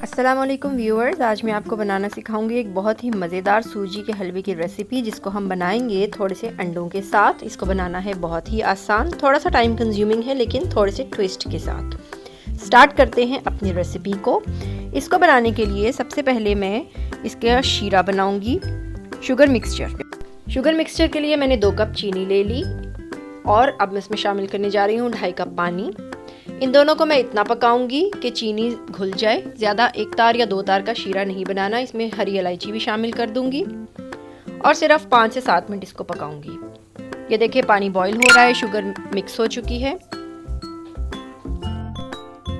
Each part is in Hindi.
अस्सलाम वालेकुम व्यूअर्स, आज मैं आपको बनाना सिखाऊंगी एक बहुत ही मज़ेदार सूजी के हलवे की रेसिपी, जिसको हम बनाएंगे थोड़े से अंडों के साथ। इसको बनाना है बहुत ही आसान, थोड़ा सा टाइम कंज्यूमिंग है लेकिन थोड़े से ट्विस्ट के साथ। स्टार्ट करते हैं अपनी रेसिपी को। इसको बनाने के लिए सबसे पहले मैं इसका शीरा बनाऊंगी। शुगर मिक्सचर के लिए मैंने 2 कप चीनी ले ली और अब मैं इसमें शामिल करने जा रही हूँ 2.5 कप पानी। इन दोनों को मैं इतना पकाऊंगी कि चीनी घुल जाए। ज़्यादा 1 तार या 2 तार का शीरा नहीं बनाना। इसमें हरी इलायची भी शामिल कर दूंगी और सिर्फ 5 से 7 मिनट इसको पकाऊंगी। ये देखिए पानी बॉईल हो रहा है, शुगर मिक्स हो चुकी है,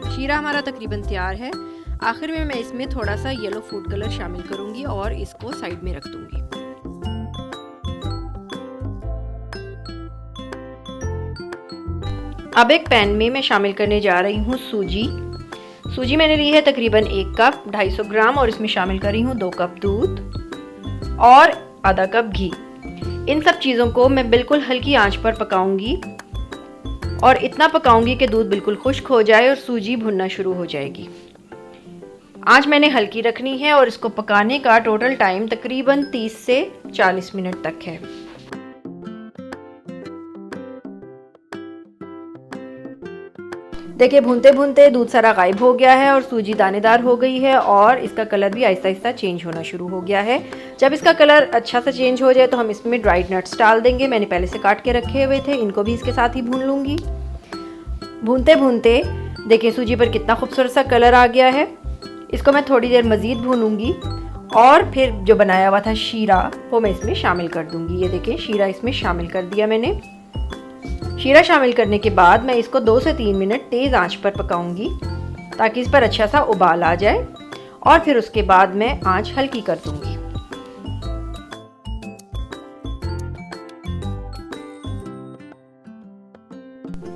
शीरा हमारा तकरीबन तैयार है। आखिर में मैं इसमें थोड़ा सा येलो फूड कलर शामिल करूंगी और इसको साइड में रख दूंगी। अब एक पैन में मैं शामिल करने जा रही हूँ सूजी मैंने ली है तकरीबन 1 कप 250 ग्राम और इसमें शामिल कर रही हूँ 2 कप दूध और आधा कप घी। इन सब चीज़ों को मैं बिल्कुल हल्की आंच पर पकाऊंगी और इतना पकाऊंगी कि दूध बिल्कुल खुश्क हो जाए और सूजी भुनना शुरू हो जाएगी। आंच मैंने हल्की रखनी है और इसको पकाने का टोटल टाइम तकरीबन 30 से 40 मिनट तक है। देखिए भूनते भूनते दूध सारा गायब हो गया है और सूजी दानेदार हो गई है और इसका कलर भी आहिस्ता आहिस्ता चेंज होना शुरू हो गया है। जब इसका कलर अच्छा सा चेंज हो जाए तो हम इसमें ड्राइड नट्स डाल देंगे। मैंने पहले से काट के रखे हुए थे, इनको भी इसके साथ ही भून लूँगी। भूनते भूनते देखिए सूजी पर कितना खूबसूरत सा कलर आ गया है। इसको मैं थोड़ी देर मज़ीद भूनूंगी और फिर जो बनाया हुआ था शीरा वो मैं इसमें शामिल कर दूँगी। ये देखिए शीरा इसमें शामिल कर दिया मैंने। शीरा शामिल करने के बाद मैं इसको 2 से 3 मिनट तेज़ आंच पर पकाऊंगी ताकि इस पर अच्छा सा उबाल आ जाए और फिर उसके बाद मैं आंच हल्की कर दूंगी।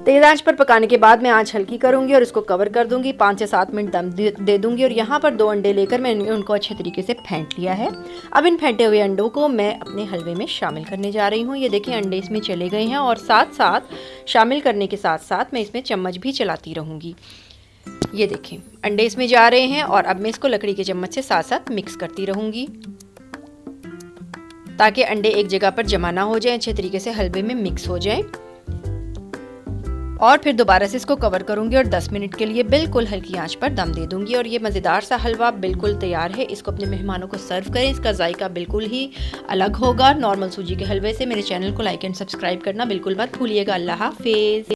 तेज़ आंच पर पकाने के बाद मैं आंच हल्की करूंगी और इसको कवर कर दूंगी। 5 से 7 मिनट दम दे दूंगी और यहाँ पर 2 अंडे लेकर मैंने उनको अच्छे तरीके से फेंट लिया है। अब इन फेंटे हुए अंडों को मैं अपने हलवे में शामिल करने जा रही हूँ। ये देखिए अंडे इसमें चले गए हैं और साथ साथ शामिल करने के साथ साथ मैं इसमें चम्मच भी चलाती रहूँगी। ये देखिए अंडे इसमें जा रहे हैं और अब मैं इसको लकड़ी के चम्मच से साथ साथ मिक्स करती रहूँगी ताकि अंडे एक जगह पर जमा ना हो जाए, अच्छे तरीके से हलवे में मिक्स हो जाए। और फिर दोबारा से इसको कवर करूंगी और 10 मिनट के लिए बिल्कुल हल्की आंच पर दम दे दूंगी और ये मज़ेदार सा हलवा बिल्कुल तैयार है। इसको अपने मेहमानों को सर्व करें। इसका जायका बिल्कुल ही अलग होगा नॉर्मल सूजी के हलवे से। मेरे चैनल को लाइक एंड सब्सक्राइब करना बिल्कुल मत भूलिएगा। अल्लाह हाफिज़।